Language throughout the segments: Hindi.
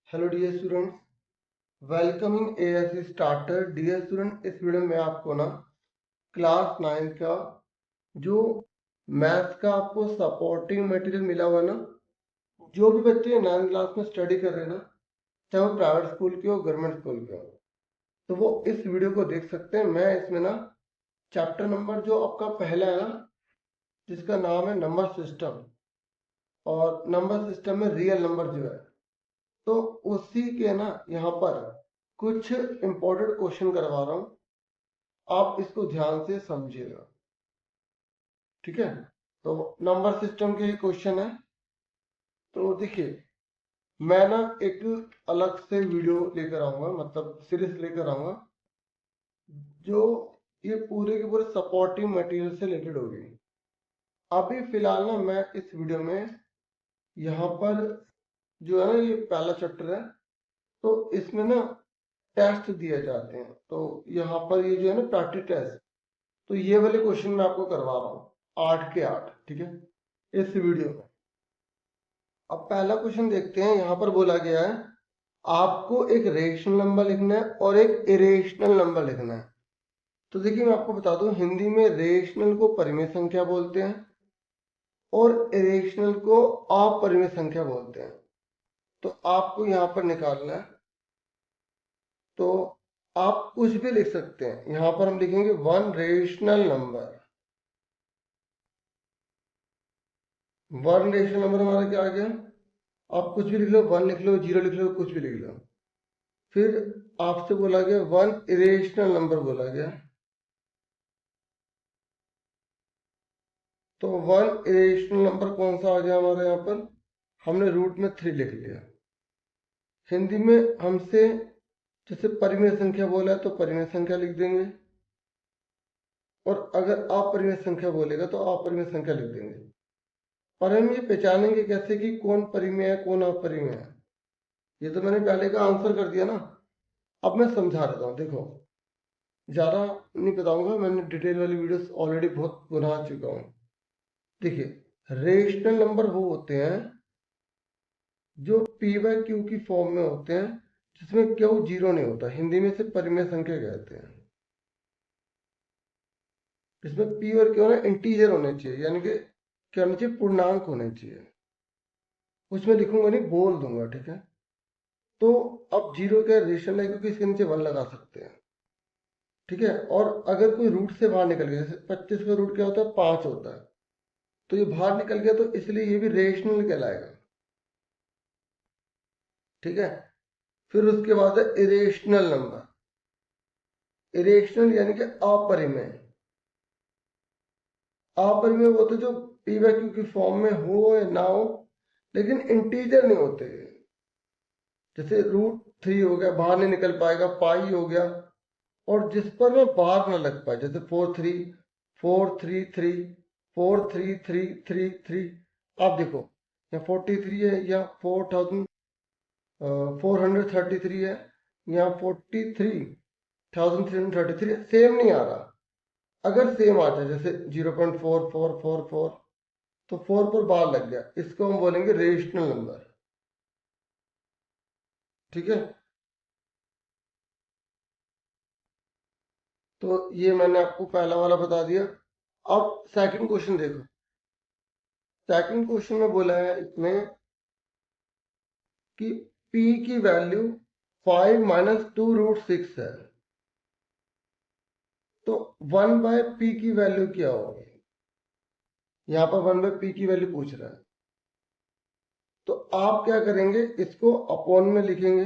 Hello dear students, welcome in ASC starter. Dear student, इस वीडियो में आपको ना क्लास 9 का जो मैथ्स का आपको सपोर्टिंग मटेरियल मिला हुआ ना, जो भी बच्चे 9th क्लास में स्टडी कर रहे हैं ना, चाहे वो प्राइवेट स्कूल के हो गवर्नमेंट स्कूल के हो, तो वो इस वीडियो को देख सकते हैं। मैं इसमें ना चैप्टर नंबर जो आपका पहला है ना, जिसका नाम है नंबर सिस्टम, और नंबर सिस्टम में रियल नंबर जो है, तो उसी के ना यहाँ पर कुछ इंपॉर्टेंट क्वेश्चन करवा रहा हूँ। आप इसको ध्यान से समझिएगा, ठीक है। तो नंबर सिस्टम के क्वेश्चन है। तो देखिए, मैं ना एक अलग से वीडियो लेकर आऊंगा, मतलब सीरीज लेकर आऊंगा, जो ये पूरे के पूरे सपोर्टिंग मटेरियल से रिलेटेड होगी। अभी फिलहाल ना मैं इस वीडियो में यहाँ पर जो है ना, ये पहला चैप्टर है, तो इसमें ना टेस्ट दिए जाते हैं। तो यहाँ पर ये जो है ना प्रैक्टिस टेस्ट, तो ये वाले क्वेश्चन मैं आपको करवा रहा हूँ 8 के 8, ठीक है, इस वीडियो में। अब पहला क्वेश्चन देखते हैं। यहाँ पर बोला गया है आपको एक रेशनल नंबर लिखना है और एक इरेशनल नंबर लिखना है। तो देखिए, मैं आपको बता दूं, हिंदी में रेशनल को परिमेय संख्या बोलते हैं और इरेशनल को अपरिमेय संख्या बोलते हैं। तो आपको यहाँ पर निकालना है, तो आप कुछ भी लिख सकते हैं। यहाँ पर हम लिखेंगे one rational number. One rational number हमारा क्या आ गया? आप कुछ भी लिख लो, 1 लिख लो, 0 लिख लो, कुछ भी लिख लो। फिर आपसे बोला गया वन इरेशनल नंबर बोला गया, तो वन इरेशनल नंबर कौन सा आ गया हमारे यहाँ पर? हमने रूट में 3 लिख लिया। हिंदी में हमसे जैसे परिमेय संख्या बोला है तो परिमेय संख्या लिख देंगे, और अगर अपरिमेय संख्या बोलेगा तो अपरिमेय संख्या लिख देंगे। पर हम ये पहचानेंगे कैसे कि कौन परिमेय है कौन अपरिमेय है? ये तो मैंने पहले का आंसर कर दिया ना। अब मैं समझा देता हूँ। देखो, ज़्यादा नहीं बताऊंगा, मैंने डिटेल वाली वीडियोस ऑलरेडी बहुत बना चुका हूँ। देखिए, रेशनल नंबर वो होते हैं जो पी बाय क्यू की फॉर्म में होते हैं, जिसमें क्यू जीरो नहीं होता। हिंदी में से परिमेय संख्या कहते हैं। इसमें पी और क्यू ना इंटीजर होने चाहिए, यानी कि क्या होना चाहिए? पूर्णांक होने चाहिए। कुछ मैं लिखूंगा नहीं, बोल दूंगा, ठीक है। तो अब जीरो का रेशनल है क्योंकि इसके नीचे 1 लगा सकते हैं, ठीक है। और अगर कोई रूट से बाहर निकल गया, जैसे 25 का रूट क्या होता है? 5 होता है, तो ये बाहर निकल गया, तो इसलिए ये भी रेशनल कहलाएगा, ठीक है। फिर उसके बाद है इरेशनल नंबर। इरेशनल यानी कि अपरिमेय। अपरिमेय वो तो जो पी बाय क्यू की फॉर्म में हो या ना हो, लेकिन इंटीजर नहीं होते। जैसे रूट 3 हो गया, बाहर नहीं निकल पाएगा, पाई हो गया, और जिस पर में बार ना लग पाए, जैसे 4 3 4 3 3 4 3 3 3 3। आप देखो, या 43 है या 4433 है या 43,333 सेम नहीं आ रहा। अगर सेम आ जाए, जैसे 0.4444, तो 4 पर बार लग गया, इसको हम बोलेंगे रेशनल नंबर, ठीक है। तो ये मैंने आपको पहला वाला बता दिया। अब सेकंड क्वेश्चन देखो। सेकंड क्वेश्चन में बोला है इसमें कि p की वैल्यू 5 माइनस 2√6 है, तो 1 बाय पी की वैल्यू क्या होगी? यहाँ पर 1 बाय पी की वैल्यू पूछ रहा है, तो आप क्या करेंगे? इसको अपॉन में लिखेंगे,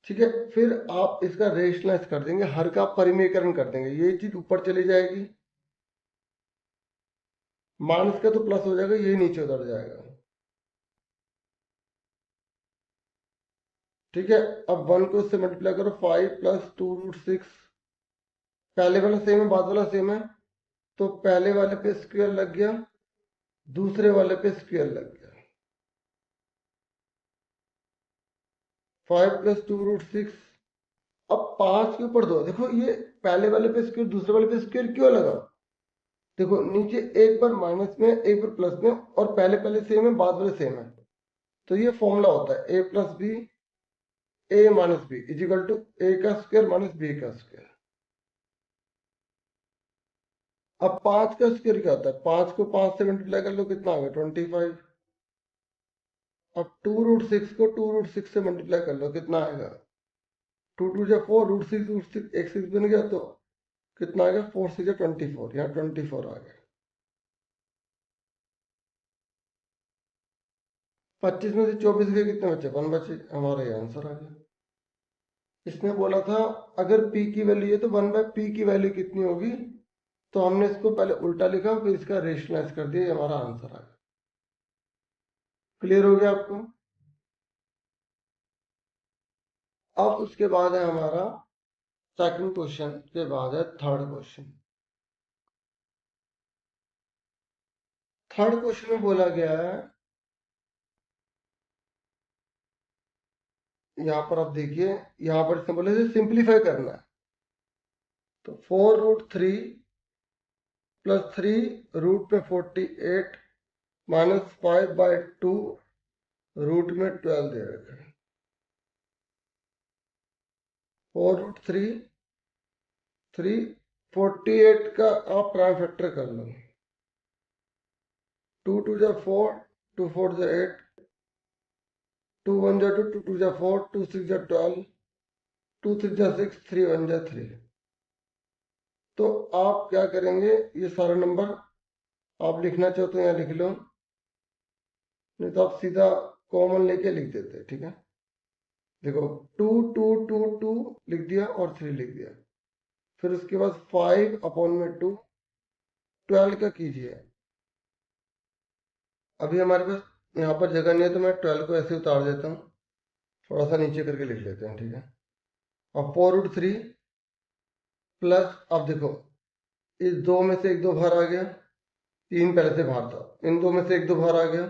ठीक है। फिर आप इसका रेशनलाइज कर देंगे, हर का परिमेयकरण कर देंगे, ये चीज ऊपर चली जाएगी, माइनस का तो प्लस हो जाएगा, ये नीचे उतर जाएगा, ठीक है। अब 1 को इससे मल्टीप्लाई करो, 5 प्लस 2√6। पहले वाला सेम है, बाद वाला सेम है, तो पहले वाले पे स्क्वायर लग गया, दूसरे वाले पे स्क्वायर लग गया। 5 प्लस 2√6। अब 5 के ऊपर 2, देखो ये पहले वाले पे स्क्वायर दूसरे वाले पे स्क्वायर क्यों लगा? देखो नीचे एक बार माइनस में एक बार प्लस में, और पहले पहले सेम है बाद वाले सेम है, तो ये फॉर्मूला होता है A plus B A minus B is equal to A का स्क्वायर माइनस बी का स्क्वायर। अब 5 का स्क्वायर क्या होता है, 5 को 5 से मल्टीप्लाई कर लो, कितना आ गया 25। अब 2√6 को 2√6 से मल्टीप्लाई कर लो, कितना आएगा 2 जा 4, √6 एक 6 बन गया, तो कितना आ गया 4 6 24, यहाँ 24 आ गया। 25 में से 24 के कितने बचे, 1 बचे, हमारा ये आंसर आ गया। इसने बोला था अगर p की वैल्यू है तो 1/p की वैल्यू कितनी होगी, तो हमने इसको पहले उल्टा लिखा फिर इसका रेशनलाइज कर दिया, हमारा आंसर आ गया। क्लियर हो गया आपको। अब उसके बाद है हमारा सेकंड क्वेश्चन के बाद है थर्ड क्वेश्चन। थर्ड क्वेश्चन में बोला गया है, यहाँ पर आप देखिए, यहाँ पर इसने बोला सिंप्लीफाई करना है, तो 4√3 प्लस 3 रूट में 48 माइनस 5/2 रूट में 12 दे रखा है। 4√3 48 का आप प्राइम फैक्टर कर लो, 2 2 जा 4, 2 4 जा 8, 2 1 जा 2, 2 2 जा 4, 2 6 जा 12, 2 6 जा 6, 3 1 जा 3। तो आप क्या करेंगे, ये सारा नंबर आप लिखना चाहो तो यहाँ लिख लो, नहीं तो आप सीधा कॉमन लेके लिख देते, ठीक है। देखो 2 2 2 2 लिख दिया और 3 लिख दिया, फिर उसके बाद 5/2 12 का कीजिए। अभी हमारे पास यहाँ पर जगह नहीं है तो मैं 12 को ऐसे उतार देता हूँ, थोड़ा सा नीचे करके लिख लेते हैं, ठीक है। और 4√3 प्लस, अब देखो इस 2 में से 1 2 बाहर आ गया, 3 पहले से बाहर था, इन 2 में से 1 2 बाहर आ गया,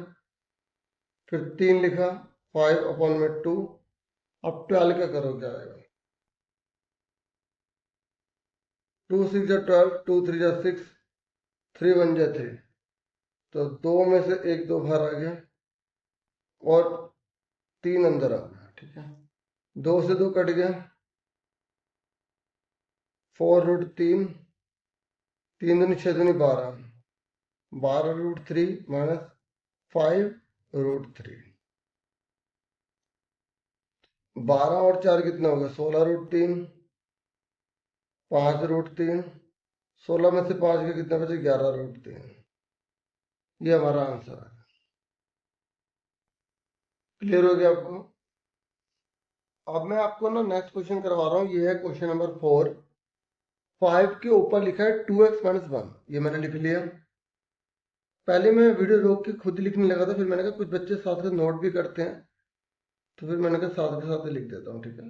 फिर 3 लिखा, 5/2, अब 12 का करो क्या आएगा, 2 6 जा 12, 2 3 जा 6, 3 1 जा 3, तो 2 में से 1 2 बाहर आ गया और 3 अंदर आ गया, ठीक है। 2 से 2 कट गया, 4√3, 3 दूनी 6 दूनी 12, 12√3 माइनस 5√3, 12 और 4 कितना होगा 16√3, 5√3, 16 में से 5 के कितना बचे 11√3। ये हमारा आंसर है। क्लियर हो गया आपको। अब मैं आपको ना नेक्स्ट क्वेश्चन करवा रहा हूँ, ये है क्वेश्चन नंबर 4। 5 के ऊपर लिखा है 2x - 1, ये मैंने लिख लिया। पहले मैं वीडियो रोक के खुद लिखने लगा था, फिर मैंने कहा कुछ बच्चे साथ में नोट भी करते हैं, तो फिर मैंने कहा साथ के साथ लिख देता हूँ, ठीक है।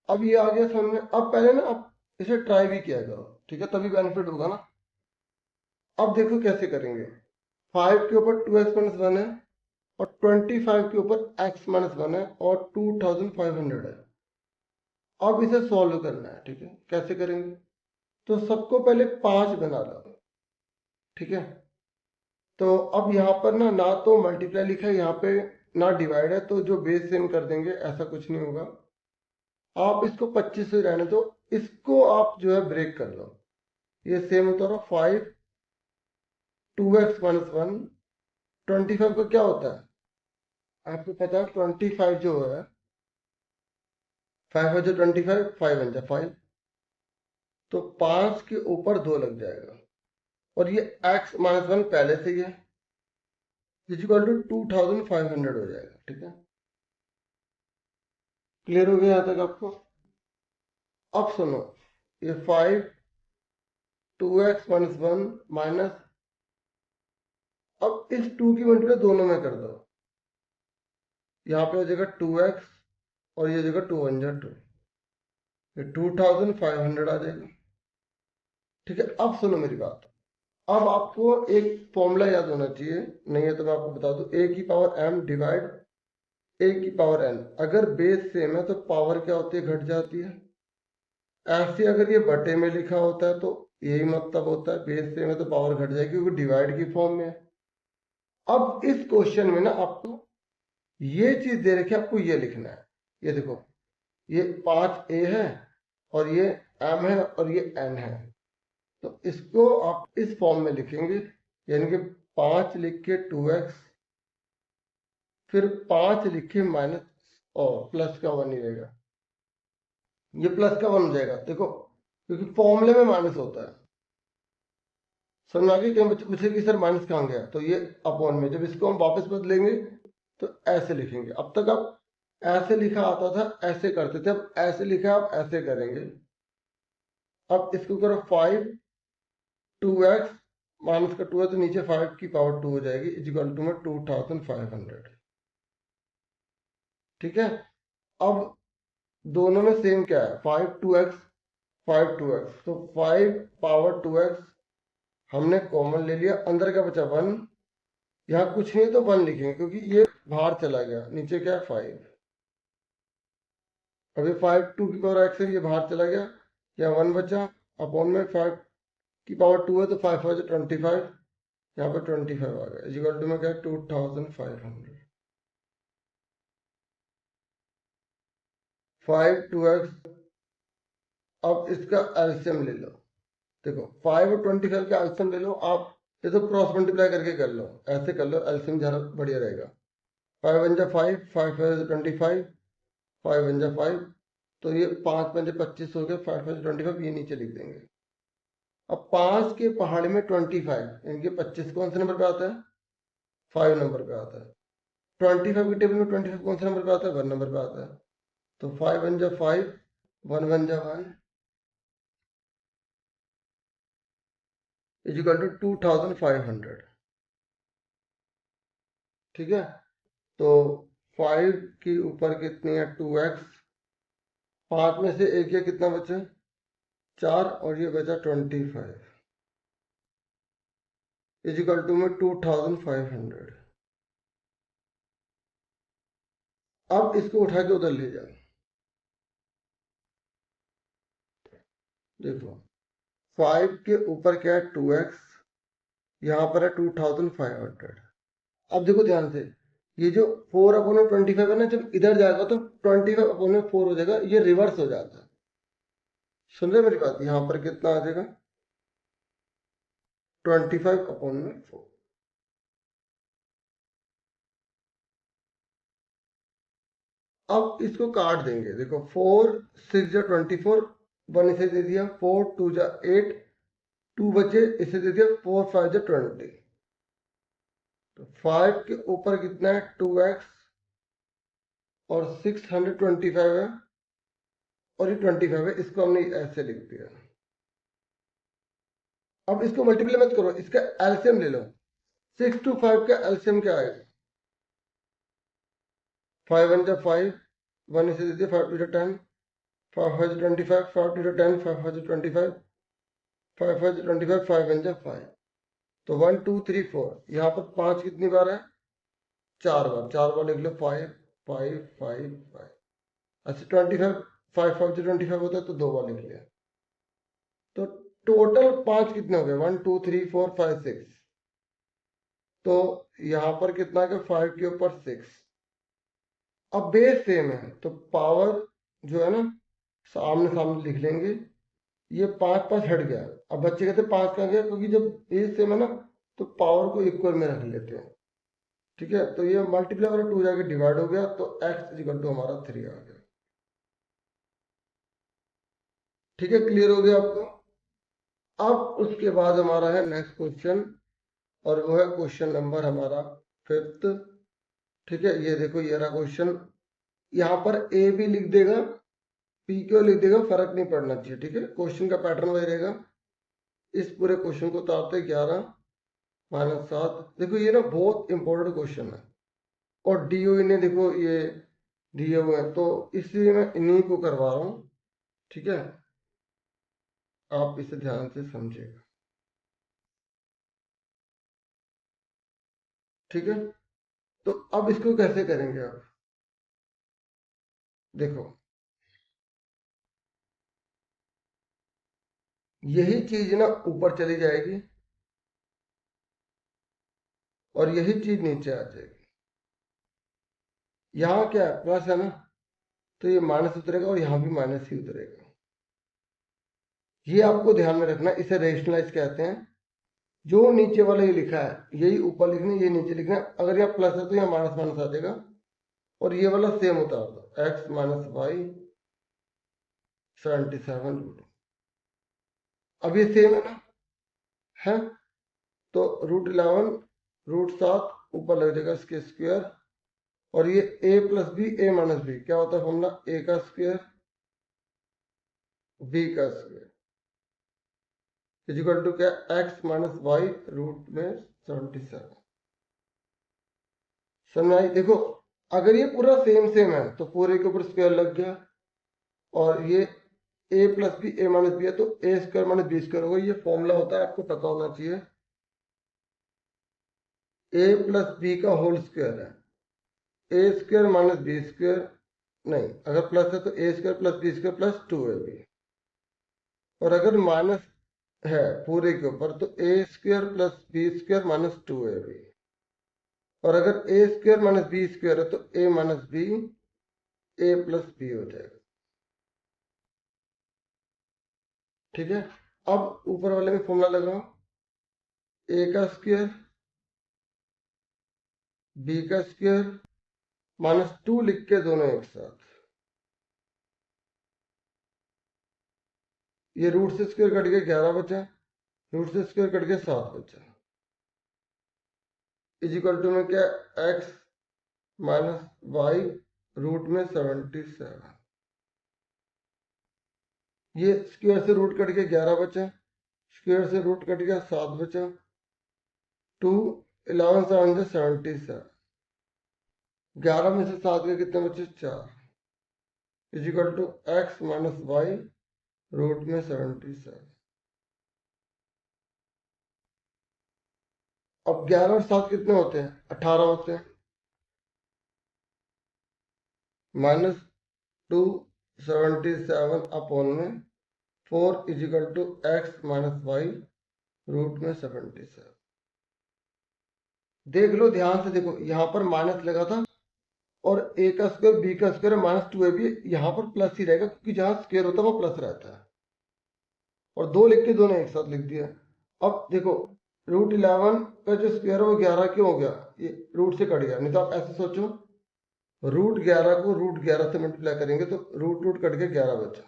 अब ये आ गया समझ में। अब पहले ना आप इसे ट्राई भी किया करो, ठीक है, तभी बेनिफिट होगा ना। अब देखो कैसे करेंगे। 5 के ऊपर 2x - 1 है और 25 के ऊपर x - 1 है और 2500 है। अब इसे सॉल्व करना है, ठीक है। कैसे करेंगे, तो सबको पहले 5 बना लो, ठीक है। तो अब यहाँ पर ना तो मल्टीप्लाई लिखा है यहाँ पे, ना डिवाइड है, तो जो बेस सेम कर देंगे, ऐसा कुछ नहीं होगा। आप इसको 25 से रहने दो, इसको आप जो है ब्रेक कर लो, ये सेम होता रहा। 5 2x - 1, 25 का क्या होता है आपको पता है, 25 जो है 5 जो 25, 5 बन जाए 5, तो 5 के ऊपर 2 लग जाएगा, और ये x - 1 पहले से ही है, इक्वल टू 2500 हो जाएगा, ठीक है। क्लियर हो गया यहाँ तक आपको। अब सुनो, ये 5 2x - 1 माइनस, अब इस 2 की मल्टीप्लाई दोनों में कर दो, यहाँ पे हो जाएगा 2x और ये जगह 2 1 जा 2, ये 2500 आ जाएगा, ठीक है। अब सुनो मेरी बात, अब आपको एक फॉर्मूला याद होना चाहिए, नहीं है तो मैं आपको बता दूं, a की पावर m डिवाइड a की पावर n। अगर बेस सेम है तो पावर क्या होती है, घट जाती है। ऐसे अगर ये बटे में लिखा होता है तो यही मतलब होता है, बेस सेम है तो पावर घट जाएगी, क्योंकि डिवाइड की फॉर्म में है। अब इस क्वेश्चन में ना आपको ये चीज दे रखी है, आपको ये लिखना है। ये देखो, ये 5a है और ये m है और ये n है। तो इसको आप इस फॉर्म में लिखेंगे, यानी कि 5 लिख के 2x, फिर 5 लिख के माइनस और प्लस का 1 ही रहेगा। ये प्लस का 1 हो जाएगा, देखो, क्योंकि फॉर्मूले में माइनस होता है। समझ आ गई? कहीं बच्चे पूछे कि सर माइनस कहाँ गया, तो ये अपॉन में, जब इसको हम वापस बदलेंगे तो ऐसे लिखेंगे। अब तक आप ऐसे लिखा आता था, ऐसे करते थे, अब ऐसे लिखा आप ऐसे करेंगे। अब इसको करो 5, 2x, माइनस का 2 है तो नीचे 5 की पावर 2 हो जाएगी, इजिकल टू में 2500। ठीक है। अब दोनों में सेम क्या है, 5 2x, 5 2x, तो 5 पावर 2x हमने कॉमन ले लिया, अंदर का बचा 1। यहाँ कुछ नहीं है तो 1 लिखेंगे, क्योंकि ये बाहर चला गया, नीचे क्या है 5। अभी 5 2 की पावर x है, ये बाहर चला गया, यहाँ 1 बचा, अपॉन में 5 की पावर 2 है तो 5 5 25, यहाँ पर 25 आ गया, इजिकल टू में क्या है 2500। 5 2x, अब इसका एलसीएम ले लो। देखो 5 और 25 का एलसीएम ले लो आप, ये तो क्रॉस मल्टीप्लाई करके कर लो, ऐसे कर लो, एलसीएम ज़्यादा बढ़िया रहेगा। 5 1 जा 5, 5 5 25, 5 1 जा 5, तो ये 5 5 25 हो गया, 5 5 25, ये नीचे लिख देंगे। अब 5 के पहाड़े में 25, इनके 25 कौन से नंबर पे आता है, 5 नंबर पे आता है। 25 के टेबल में 25 कौन से नंबर पे आता है, 1 नंबर पे आता है। तो 5 1 जा 5, 1 1 जा 1, इजिकल टू 2500। ठीक है। तो 5 के ऊपर कितनी है 2x, 5 में से एक, ये कितना बचा 4, और ये बचा 25, इजिकल टू में 2500। अब इसको उठा के उधर ले जाओ। देखो 5 के ऊपर क्या है 2x, यहाँ पर है 2500। अब देखो ध्यान से, ये जो 4 अपॉन में 25 है ना, जब इधर जाएगा तो 25 अपॉन में 4 हो जाएगा, ये रिवर्स हो जाता है। सुन रहे मेरी बात? यहाँ पर कितना आ जाएगा 25 अपॉन में 4। अब इसको काट देंगे, देखो 4 6 जा 24, 1 इसे दे दिया, 4 2 जा 8, 2 बचे, इसे दे दिया, 4 5 जा 20। तो 5 के ऊपर कितना है 2x, और 625 है, और ये 25 है, इसको हमने ऐसे लिख दिया। अब इसको मल्टीप्लाई मत करो, इसका एलसीएम ले लो। 6 to 5 का एलसीएम क्या आएगा, 5 1 जा 5, 1 इसे दे दिया, 5 2 जा 10, 5 5 जा 25, 5 2 जा 10, 5 5 जा 25, 5 5 जा 25, 5 1 जा 5। तो 1 2 3 4, यहाँ पर 5 कितनी बार है, 4 बार, 4 बार लिख लो, 5 5 5 5। अच्छा 25, 5 5 जा 25 होता है तो 2 बार लिख लिया। तो टोटल 5 कितने हो गए, 1 2 3 4 5 6। तो यहाँ पर कितना है 5 के ऊपर 6। अब बेस सेम है तो पावर जो है ना, सामने सामने लिख लेंगे। ये 5 5 हट गया, अब बच्चे कहते 5 कहाँ गया, क्योंकि जब बेस सेम है ना तो पावर को इक्वल में रख लेते हैं। ठीक है, तो ये मल्टीप्लाई वाला 2 जाके डिवाइड हो गया, तो x इक्वल टू हमारा 3 आ गया। ठीक है, क्लियर हो गया आपको? अब उसके बाद हमारा है नेक्स्ट क्वेश्चन, और वो है क्वेश्चन नंबर हमारा 5th। ठीक है, ये देखो ये रहा क्वेश्चन। यहाँ पर ए भी लिख देगा, पी क्यों लिख देगा, फर्क नहीं पड़ना चाहिए। ठीक है, क्वेश्चन का पैटर्न वही रहेगा। इस पूरे क्वेश्चन को उतारते 11 माइनस 7। देखो ये ना बहुत इंपॉर्टेंट क्वेश्चन है, और डी ने देखो ये दिए हुए हैं, तो इसलिए मैं इन्हीं को करवा रहा हूँ। ठीक है, आप इसे ध्यान से समझिएगा। ठीक है, तो अब इसको कैसे करेंगे आप, देखो यही चीज ना ऊपर चली जाएगी, और यही चीज नीचे आ जाएगी। यहाँ क्या है, प्लस है ना, तो ये माइनस उतरेगा और यहाँ भी माइनस ही उतरेगा। ये आपको ध्यान में रखना, इसे रेशनलाइज कहते हैं। जो नीचे वाला ये लिखा है यही ऊपर लिखना है, ये नीचे लिखना है। अगर यहाँ प्लस है तो यहाँ माइनस माइनस आ जाएगा और ये वाला सेम उतार दो, x माइनस वाई 77 अब ये सेम है ना, है तो √11 √7 ऊपर लग जाएगा इसके स्क्वायर, और ये a plus B a minus B क्या होता है फॉर्मूला, a का स्क्वायर b का स्क्वायर इजिकल टू क्या, x माइनस वाई √77। समझ आई? देखो अगर ये पूरा सेम सेम है तो पूरे के ऊपर स्क्वायर लग गया, और ये a plus B a minus B है तो a square minus B square होगा। ये फॉर्मूला होता है, आपको पता होना चाहिए। a प्लस बी का होल स्क्वायर है, A square minus B square, नहीं अगर प्लस है तो A square plus B square plus 2ab, और अगर माइनस है पूरे के ऊपर तो A square plus B square minus 2ab, और अगर A square minus B square है तो A minus B A plus B हो जाएगा। ठीक है, अब ऊपर वाले में फॉर्मूला लगाओ, ए का स्क्वायर बी का स्क्वायर -2 लिख के दोनों एक साथ, ये रूट से स्क्वायर कट के 11 बचा, रूट से स्क्वायर कट के 7 बचा, इजिकल टू में क्या, x माइनस वाई √77। ये स्क्वायर से रूट कट के 11 बचा, स्क्वायर से रूट कट गया 7 बचा, 2 11 7 77, 11 में से 7 के कितने बचे, 4, is equal to x minus y √77। अब 11 और 7 कितने होते हैं, 18 होते हैं, -277 अपॉन में 4 is equal to x minus y √77। देख लो ध्यान से, देखो यहाँ पर माइनस लगा था और a का स्क्वायर b का स्क्वायर -2ab, यहाँ पर प्लस ही रहेगा क्योंकि जहाँ स्क्वायर होता है वो प्लस रहता है, और 2 लिख के दोनों एक साथ लिख दिया। अब देखो √11 का जो स्क्वायर है वो 11 क्यों हो गया, ये रूट से कट गया, नहीं तो आप ऐसे सोचो √11 को √11 से मल्टीप्लाई करेंगे तो रूट कट के 11 बचा,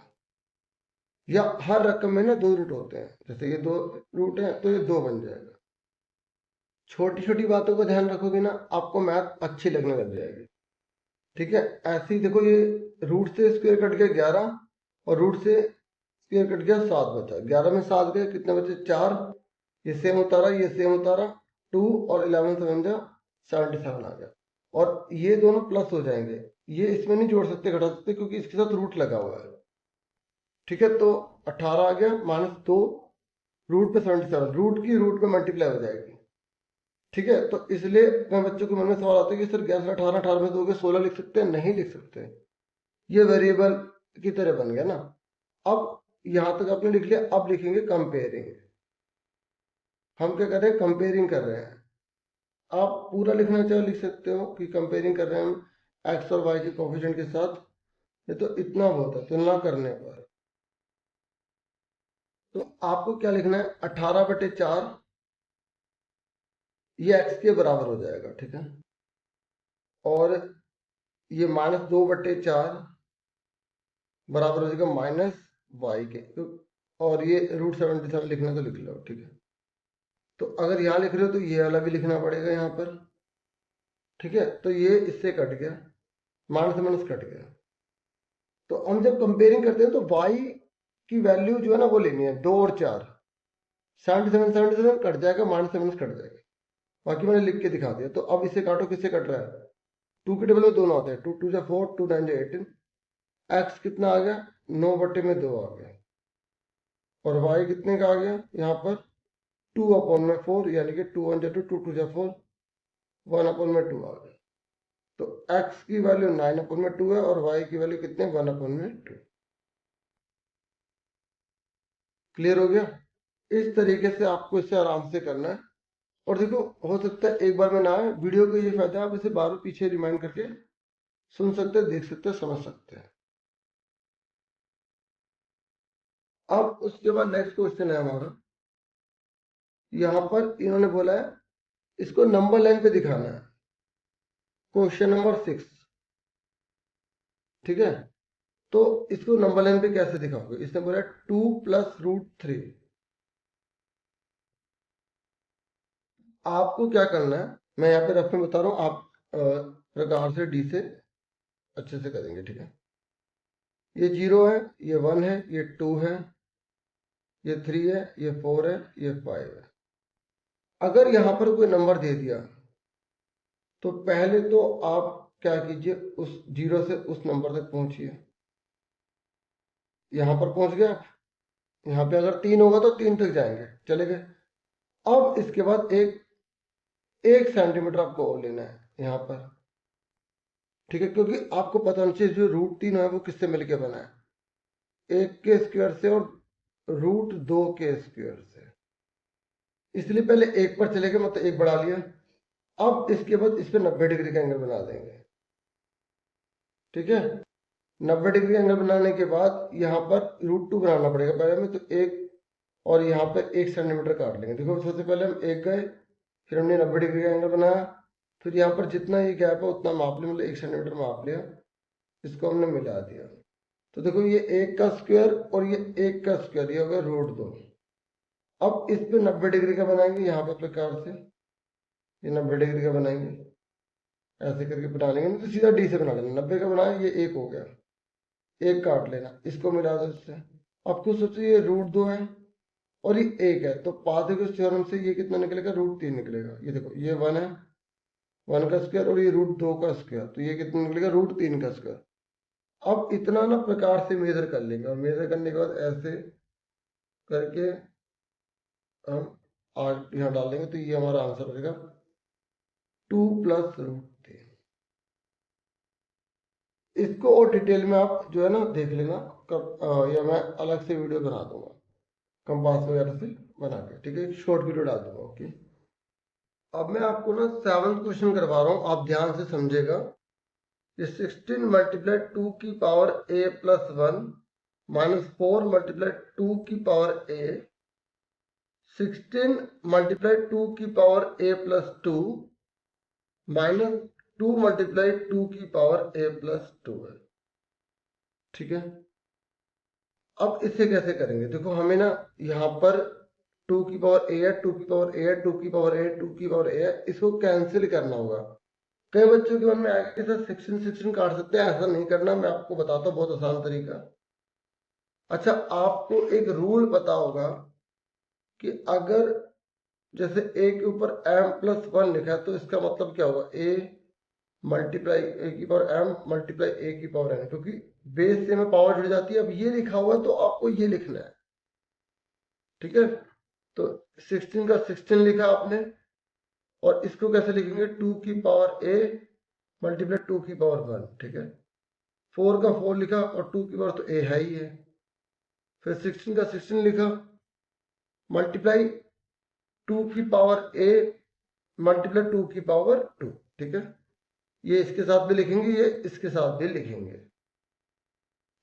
या हर रकम में ना 2 रूट होते हैं, जैसे ये 2 रूट है तो ये 2 बन जाएगा। छोटी छोटी बातों को ध्यान रखोगे ना, आपको मैथ अच्छी लगने लग जाएगी। ठीक है, ऐसे ही देखो ये रूट से स्क्वायर कट गया 11 और रूट से स्क्वायर कट गया 7 बचा, 11 में 7 गए कितने बचे, 4, ये सेम उतारा ये सेम उतारा, 2 और 11 से 77 आ गया, और ये दोनों प्लस हो जाएंगे, ये इसमें नहीं जोड़ सकते घटा सकते क्योंकि इसके साथ रूट लगा हुआ है। ठीक है, तो 18 आ गया, -2 रूट पे 77, रूट की रूट पे मल्टीप्लाई हो जाएगी। ठीक है, तो इसलिए मैं बच्चों के मन में सवाल आता है कि सर 11 18 18 में 2 के 16 लिख सकते हैं, नहीं लिख सकते, ये वेरिएबल की तरह बन गया ना। अब यहां तक आपने लिख लिया, अब लिखेंगे कंपेयरिंग। हम क्या कर रहे हैं, कंपेयरिंग कर रहे हैं। आप पूरा लिखना चाहे लिख सकते हो कि कंपेयरिंग कर रहे हैं हम एक्स और वाई के कोफिशिएंट के साथ, ये तो इतना बहुत है तुलना करने पर। तो आपको क्या लिखना है, 18/4 ये x के बराबर हो जाएगा। ठीक है, और ये -2/4 बराबर हो जाएगा -y के, और ये √77 लिखना तो लिख लो। ठीक है, तो अगर यहाँ लिख रहे हो तो ये वाला भी लिखना पड़ेगा यहाँ पर। ठीक है, तो ये इससे कट गया, माइनस से माइनस कट गया। तो हम जब कंपेयरिंग करते हैं तो y की वैल्यू जो है ना वो लेनी है, 2 और 4, 77 कट जाएगा, माइनस से माइनस कट जाएगा, बाकी मैंने लिख के दिखा दिया। तो अब इसे काटो, किससे कट रहा है, 2 के टेबल में दोनों होते हैं, 2 2 जा 4 2 9 जा 18, x कितना आ गया, 9/2 आ गया, और y कितने का आ गया यहाँ पर 2/4, यानी कि 2 1 जा 2 2 2 जा 4, 1/2 आ गया। तो x की वैल्यू 9/2 है और y की वैल्यू कितने, 1/2। क्लियर हो गया? इस तरीके से आपको इसे आराम से करना है। और देखो हो सकता है एक बार में ना आए, वीडियो का ये फायदा है, आप इसे बार बार पीछे रिमाइंड करके सुन सकते हैं, देख सकते हैं, समझ सकते हैं। अब उसके बाद नेक्स्ट क्वेश्चन है हमारा, यहां पर इन्होंने बोला है इसको नंबर लाइन पे दिखाना है, क्वेश्चन नंबर 6। ठीक है, तो इसको नंबर लाइन पे कैसे दिखाओगे? इसने बोला 2 + √3। आपको क्या करना है, मैं यहाँ पे रफ में बता रहा हूँ, आप प्रकार से डी से अच्छे से करेंगे। ठीक है, ये 0 है, ये 1 है, ये 2 है, ये 3 है, ये 4 है, ये 5 है। अगर यहाँ पर कोई नंबर दे दिया तो पहले तो आप क्या कीजिए, उस 0 से उस नंबर तक पहुंचिए। यहां पर पहुंच गए आप, यहाँ पे अगर 3 होगा तो 3 तक जाएंगे, चले गए। अब इसके बाद एक सेंटीमीटर आपको और लेना है यहाँ पर। ठीक है, क्योंकि आपको पता होना चाहिए जो √3 है वो किससे मिलके बना है, 1 के स्क्वायर से और √2 के स्क्वायर से। इसलिए पहले 1 पर चले गए, मतलब 1 बढ़ा लिया। अब इसके बाद इस पे 90 डिग्री का एंगल बना देंगे। ठीक है, 90 डिग्री एंगल बनाने के बाद यहाँ पर √2 बनाना पड़ेगा पहले में, तो 1 और यहाँ पर 1 सेंटीमीटर काट लेंगे। देखो सबसे पहले हम 1 गए, फिर हमने 90 डिग्री का एंगल बनाया, फिर यहाँ पर जितना ये गैप है उतना माप लिया, मतलब 1 सेंटीमीटर माप लिया, इसको हमने मिला दिया। तो देखो ये 1 का स्क्वायर और ये 1 का स्क्वायर, ये हो गया √2। अब इस पे 90 डिग्री का बनाएंगे, यहाँ पे प्रकार से ये 90 डिग्री का बनाएंगे, ऐसे करके बना लेंगे, नहीं तो सीधा डी से बना लेना। 90 का बनाए, ये 1 हो गया, 1 काट लेना, इसको मिला दो इससे। अब कुछ सोचो, ये √2 है और ये 1 है, तो पाइथागोरस थ्योरम से ये कितना निकलेगा, √3 निकलेगा। ये देखो ये 1 है, 1 का स्क्वायर, और ये √2 का स्क्वायर, तो ये कितना निकलेगा, √3 का स्क्वायर। अब इतना ना प्रकार से मेजर कर लेंगे, और मेजर करने के बाद ऐसे करके हम आठ यहाँ डाल देंगे, तो ये हमारा आंसर रहेगा 2 + √3। इसको और डिटेल में आप जो है ना देख लेना कब, या मैं अलग से वीडियो बना दूंगा कंपास वगैरह से बना के। ठीक है, शॉर्ट वीडियो डाल दूंगा। ओके, अब मैं आपको ना 7th क्वेश्चन करवा रहा हूँ, आप ध्यान से समझेगा। ये 16 × 2 की पावर a + 1 - 4 × 2 की पावर a, 16 × 2 की पावर a + 2 - 2 × 2 की पावर a + 2 है। ठीक है, अब इसे कैसे करेंगे? देखो हमें ना यहाँ पर 2 की पावर a है, 2 की पावर a है, 2 की पावर a है, 2 की पावर a है, इसको कैंसिल करना होगा। कई बच्चों के मन में आएगा कि सर 16 काट सकते हैं, ऐसा नहीं करना, मैं आपको बताता हूँ बहुत आसान तरीका। अच्छा, आपको एक रूल पता होगा कि अगर जैसे a के ऊपर m+1 लिखा है, तो इसका मतलब क्या होगा, a मल्टीप्लाई a की पावर m मल्टीप्लाई a की पावर n, क्योंकि बेस से में पावर जुड़ जाती है। अब ये लिखा हुआ है तो आपको ये लिखना है। ठीक है, तो 16 का 16 लिखा आपने, और इसको कैसे लिखेंगे, 2 की पावर a मल्टीप्लाई 2 की पावर 1। ठीक है, 4 का 4 लिखा, और 2 की पावर तो a है ही है, फिर 16 का 16 लिखा, मल्टीप्लाई 2 की पावर a मल्टीप्लाई 2 की पावर 2। ठीक है, ये इसके साथ भी लिखेंगे, ये इसके साथ भी लिखेंगे,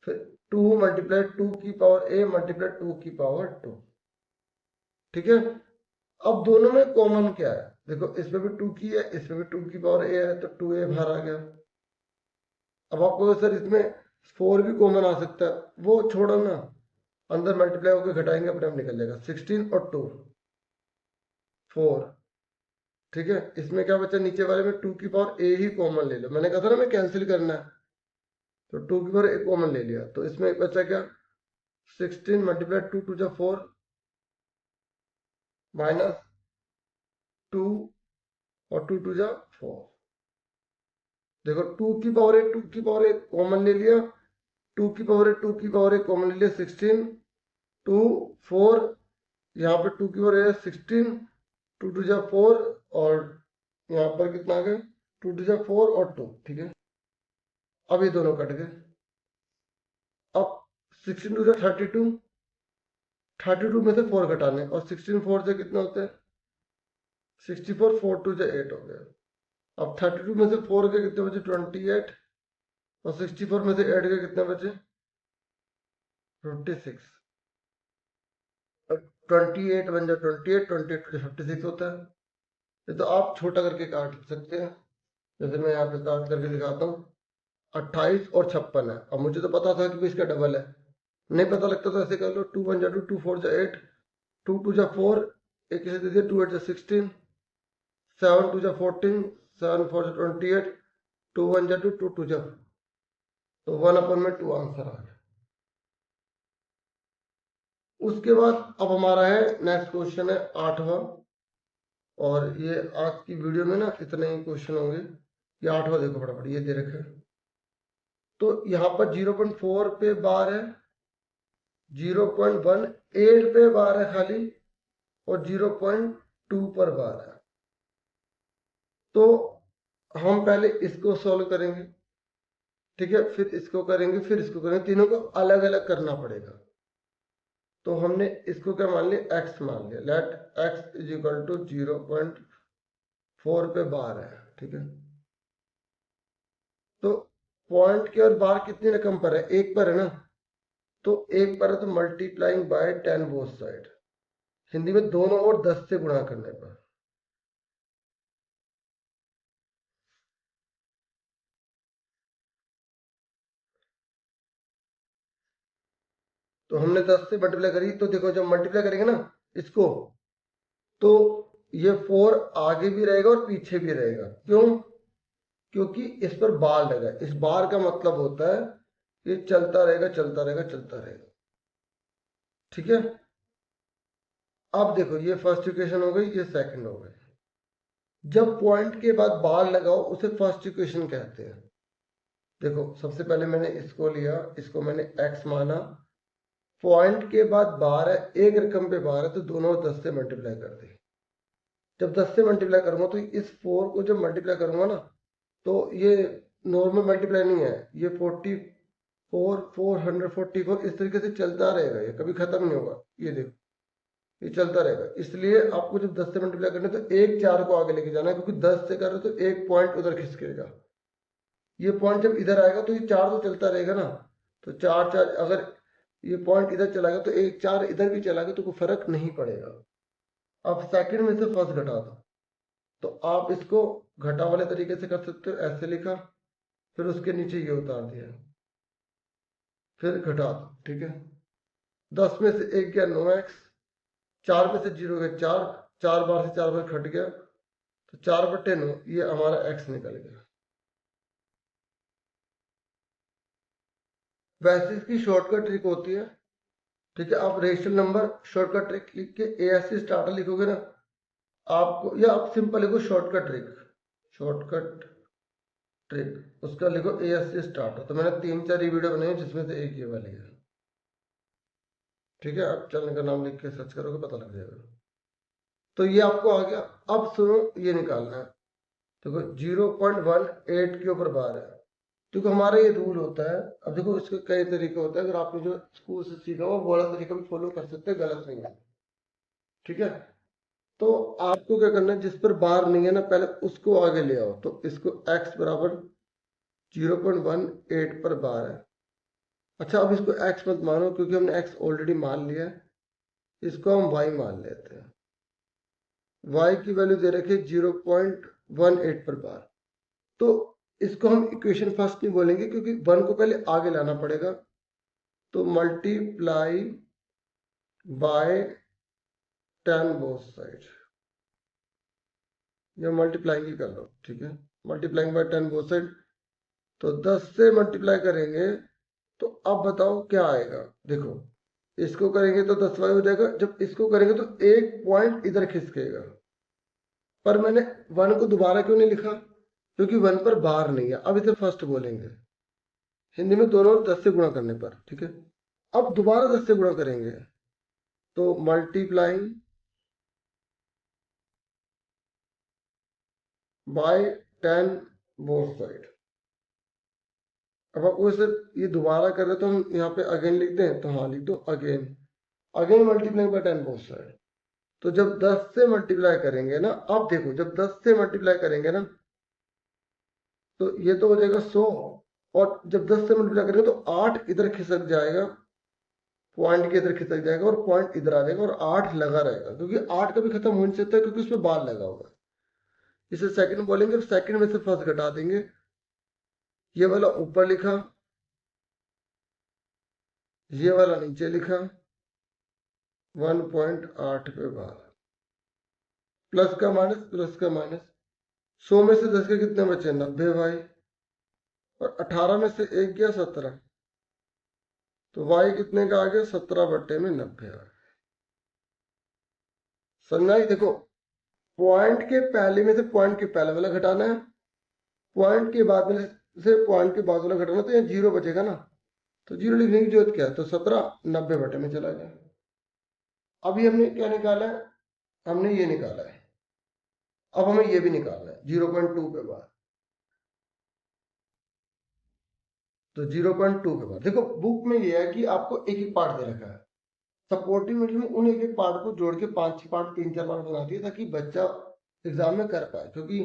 फिर 2 × 2 की पावर a मल्टीप्लाई 2 की पावर 2। ठीक है, अब दोनों में कॉमन क्या है, देखो इसमें भी 2 की है, इसमें भी 2 की पावर a है, तो 2a बाहर आ गया। अब आपको सर इसमें 4 भी कॉमन आ सकता है, वो छोड़ो ना, अंदर मल्टीप्लाई होकर घटाएंगे, अपने आप निकल जाएगा। 16 और 2 4। ठीक है, इसमें क्या बचा, नीचे वाले में 2 की पावर a ही कॉमन ले लो, मैंने कहा था ना मैं कैंसिल करना है, तो 2 की पावर a कॉमन ले लिया, तो इसमें बचा क्या, 16 × 2 2 = 4 -2 और 2 2 = 4। देखो 2 की पावर है, 2 की पावर 1 कॉमन ले लिया, 2 की पावर है, 2 की पावर 1 कॉमन ले लिया, 16 2 4, यहाँ पे 2 की पावर है 16, 2 2 = 4, और यहाँ पर कितना आ गया, 2 2 = 4 और 2। ठीक है, अब ये दोनों कट गए। अब 16 2 = 32, 32 में से 4 घटाने, और 16 4 से कितना होता है, 64, 4 2 = 8 हो गया। अब 32 में से 4 के कितने बचे, 28, और 64 में से ऐड करके कितने बचे 56। 28 बन जाए 28, 28 56 होता है। ये तो आप छोटा करके काट सकते हैं, जैसे मैं यहाँ पे काट करके दिखाता हूँ। 28 और 56 है। अब मुझे तो पता था कि इसका डबल है, नहीं पता लगता तो ऐसे कर लो, 2 1 जा 2, 2 4 जा 8, 2 2 जा 4, एक इसे दे दिया, 2 8 जा 16, 7 2 जा 14, 7 4 जा 28, 2 1 जा 2, 2 2 जा, तो 1/2 आंसर आ गया। उसके बाद अब हमारा है नेक्स्ट क्वेश्चन है 8वां, और ये आज की वीडियो में ना इतने ही क्वेश्चन होंगे। ये 8वां देखो फटाफट, ये दे रखे हैं। तो यहाँ पर 0.4 पे बार है, 0.18 पे बार है खाली, और 0.2 पर बार है। तो हम पहले इसको सॉल्व करेंगे, ठीक है, फिर इसको करेंगे, फिर इसको करेंगे, तीनों को अलग अलग करना पड़ेगा। तो हमने इसको क्या मान लिया, x मान लिया। Let x is equal to 0.4 पे बार है, ठीक है। तो पॉइंट के और बार कितनी रकम पर है, एक पर है ना, तो एक पर है तो multiplying by 10 both side, Hindi में दोनों ओर 10 से गुणा करने पर। तो हमने 10 से मल्टीप्लाई करी, तो देखो जब मल्टीप्लाई करेंगे ना इसको, तो ये 4 आगे भी रहेगा और पीछे भी रहेगा। क्यों? क्योंकि इस पर बार लगा है। इस बार का मतलब होता है ये चलता रहेगा चलता रहेगा चलता रहेगा, ठीक है। अब देखो ये फर्स्ट इक्वेशन हो गई, ये सेकंड हो गई। जब पॉइंट के बाद बार लगाओ उसे फर्स्ट इक्वेशन कहते हैं। देखो सबसे पहले मैंने इसको लिया, इसको मैंने x माना, पॉइंट के बाद बार है, एक रकम पे बार है, तो दोनों 10 से मल्टीप्लाई कर दी। जब 10 से मल्टीप्लाई करूंगा तो इस 4 को जब मल्टीप्लाई करूंगा ना, तो ये नॉर्मल मल्टीप्लाई नहीं है, ये 44 444 इस तरीके से चलता रहेगा, ये कभी खत्म नहीं होगा। ये देखो ये चलता रहेगा। इसलिए आपको जब 10 से मल्टीप्लाई करना है तो एक 4 को आगे लेके जाना है, क्योंकि 10 से कर रहे हो तो एक पॉइंट उधर खिसकेगा। ये पॉइंट जब इधर आएगा तो ये 4 तो चलता रहेगा ना, तो 4 4 अगर ये पॉइंट इधर चला गया तो एक 4 इधर भी चला गया तो कोई फर्क नहीं पड़ेगा। अब सेकंड में से फर्स्ट घटा दो, तो आप इसको घटा वाले तरीके से कर सकते हो, ऐसे लिखा, फिर उसके नीचे ये उतार दिया, फिर घटा दो, ठीक है। 10 में से 1 गया 9x, 4 में से 0 गया 4, 4 बार से 4 बार घट गया, तो 4/9 ये हमारा x निकल गया। वैसे इसकी शॉर्टकट ट्रिक होती है, ठीक है। आप रेशनल नंबर शॉर्टकट ट्रिक लिख के ASC स्टार्टर लिखोगे ना आपको, या आप सिंपल लिखो शॉर्टकट ट्रिक, शॉर्टकट ट्रिक उसका लिखो ASC स्टार्टर। तो मैंने 3 4 वीडियो बनाई जिसमें से एक ये वाली है, ठीक है। आप चैनल का नाम लिख के सर्च करोगे पता लग जाएगा। तो ये आपको आ गया। अब सुनो ये निकालना है। देखो 0.18 के ऊपर बार है, क्योंकि हमारा ये रूल होता है। अब देखो इसके कई तरीके होते हैं, अगर आपने जो स्कूल से सीखा वो वाला तरीका भी फॉलो कर सकते हैं, गलत नहीं है, ठीक है। तो आपको क्या करना है, जिस पर बार नहीं है ना पहले उसको आगे ले आओ। तो इसको x बराबर 0.18 पर बार है। अच्छा अब इसको x मत मानो क्योंकि हमने x ऑलरेडी मान लिया है, इसको हम y मान लेते हैं। y की वैल्यू दे रखी 0.18 पर बार। तो इसको हम इक्वेशन फर्स्ट नहीं बोलेंगे क्योंकि 1 को पहले आगे लाना पड़ेगा। तो मल्टीप्लाई बाय 10 बोथ साइड, या मल्टीप्लाइंग ही कर लो, ठीक है। मल्टीप्लाइंग बाय 10 बोथ साइड, तो 10 से मल्टीप्लाई करेंगे तो अब बताओ क्या आएगा। देखो इसको करेंगे तो 10y हो जाएगा, जब इसको करेंगे तो एक पॉइंट इधर खिसकेगा। पर मैंने 1 को दोबारा क्यों नहीं लिखा, क्योंकि 1 पर बार नहीं है। अब इसे फर्स्ट बोलेंगे, हिंदी में दोनों 10 से गुणा करने पर, ठीक है। अब दोबारा 10 से गुणा करेंगे, तो मल्टीप्लाइंग बाय 10 बोथ साइड। अब आपको सिर्फ ये दोबारा कर रहे तो हम यहाँ पे अगेन लिख दें, तो हाँ लिख दो again, again multiplying by 10 both side. तो जब 10 से मल्टीप्लाई करेंगे ना, अब देखो जब 10 से मल्टीप्लाई करेंगे ना, तो ये तो हो जाएगा 100, और जब 10 से मल्टीप्लाई करेंगे तो 8 इधर खिसक जाएगा, पॉइंट के इधर खिसक जाएगा और पॉइंट इधर आ जाएगा और 8 लगा रहेगा, क्योंकि 8 कभी खत्म हो नहीं सकता क्योंकि उसमें बार लगा हुआ है। इसे सेकंड बोलेंगे, सेकंड में से फर्स्ट घटा देंगे, ये वाला ऊपर लिखा, ये वाला नीचे लिखा, 1.8 पे बार, प्लस का माइनस, प्लस का माइनस, 100 में से 10 के कितने बचे, 90 भाई, और 18 में से 1 गया 17, तो y कितने का आ गया, 17/90 आ गया। समझा ही? देखो, पॉइंट के पहले में से पॉइंट के पहले वाला घटाना है, पॉइंट के बाद में से पॉइंट के बाद वाला घटाना, तो यहाँ 0 बचेगा ना, तो 0 लिखने की जरूरत क्या है, तो 17 90 में चला गया। अभी हमने क्या निकाला है, हमने ये निकाला है, अब हमें ये भी निकालना है 0.2 पे बार, तो 0.2 पे बार। देखो बुक में ये है कि आपको एक एक पार्ट दे रखा है, सपोर्टिव मेथड में उन एक एक पार्ट को जोड़ के 5-6 पार्ट, 3-4 पार्ट बनाती है ताकि बच्चा एग्जाम में कर पाए, क्योंकि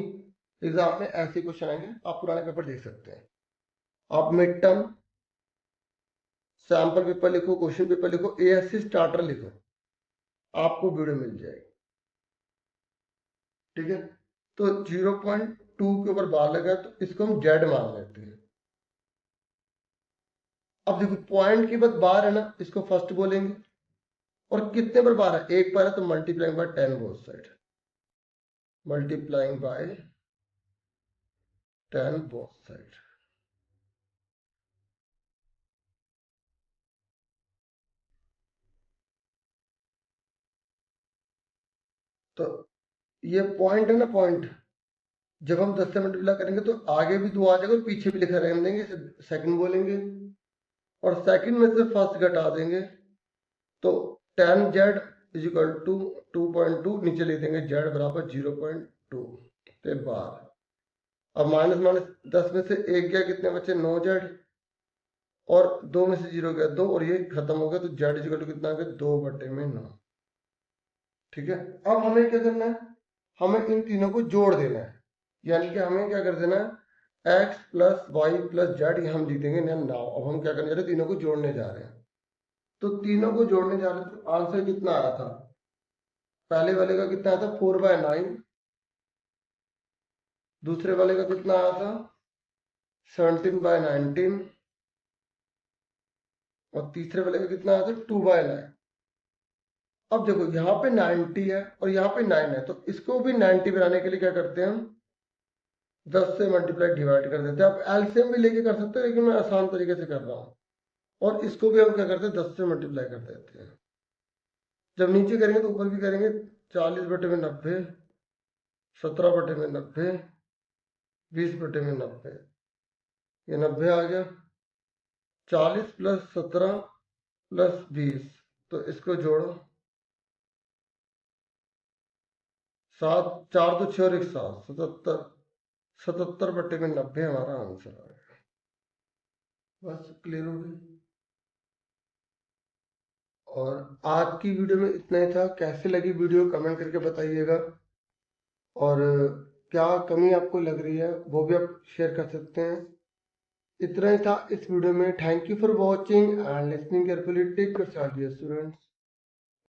एग्जाम में ऐसे क्वेश्चन आएंगे, आप पुराने पेपर देख सकते हैं। आप मिड टर्म, सैंपल पेपर लिखो, क्वेश्चन पेपर लिखो, एएससी स्टार्टर लिखो, आपको वीडियो मिल जाएगी। ठीक है, तो 0.2 के ऊपर बार लगा तो इसको हम जेड मान लेते हैं। अब देखो पॉइंट के बाद बार है ना, इसको फर्स्ट बोलेंगे, और कितने पर बार है, एक बार है, तो multiplying by 10 both side, multiplying by 10 both side. तो ये पॉइंट है ना, पॉइंट जब हम 10 से मल्टीप्लाई करेंगे तो आगे भी 2 आ जाएगा और पीछे भी लिखा रहने देंगे, सेकंड बोलेंगे, और सेकंड में से फर्स्ट घटा देंगे, तो 10z इज इक्वल टू 2.2, नीचे लिख देंगे z बराबर 0.2 पे बार। अब माइनस माइनस 10 में से 1 गया, कितने बचे, 9z, और 2 में से 0 गया 2, और ये खत्म हो गया, तो z इज इक्वल टू कितना आ गया, 2/9। ठीक है, अब हमें क्या करना है, हमें इन तीनों को जोड़ देना है, यानी कि हमें क्या कर देना है, x plus y plus z, ये हम लिख देंगे नाउ। अब हम क्या करने जा रहे हैं, तीनों को जोड़ने जा रहे हैं, तो तीनों को जोड़ने जा रहे हैं, तो आंसर कितना आया था, पहले वाले का कितना आया था, 4/9, दूसरे वाले का कितना आया था, 17/19, और तीसरे वाले का कितना आया था, 2/9। अब देखो यहाँ पे 90 है और यहाँ पे 9 है, तो इसको भी 90 बनाने के लिए क्या करते हैं हम, 10 से मल्टीप्लाई डिवाइड कर देते हैं। आप एलसीएम भी लेके कर सकते हैं, लेकिन मैं आसान तरीके से कर रहा हूँ, और इसको भी हम क्या करते हैं, 10 से मल्टीप्लाई कर देते हैं। जब नीचे करेंगे तो ऊपर भी करेंगे, 40/90, 17/90, 20/90, ये 90 आ गया, 40 प्लस 17 प्लस 20, तो इसको जोड़ो, 7 4 तो 6 और 1 7, 77, 77/90 हमारा आंसर आ गया। बस क्लियर हो गई। और आज की वीडियो में इतना ही था, कैसे लगी वीडियो कमेंट करके बताइएगा, और क्या कमी आपको लग रही है वो भी आप शेयर कर सकते हैं। इतना ही था इस वीडियो में। Thank you for watching and listening carefully. Take care students.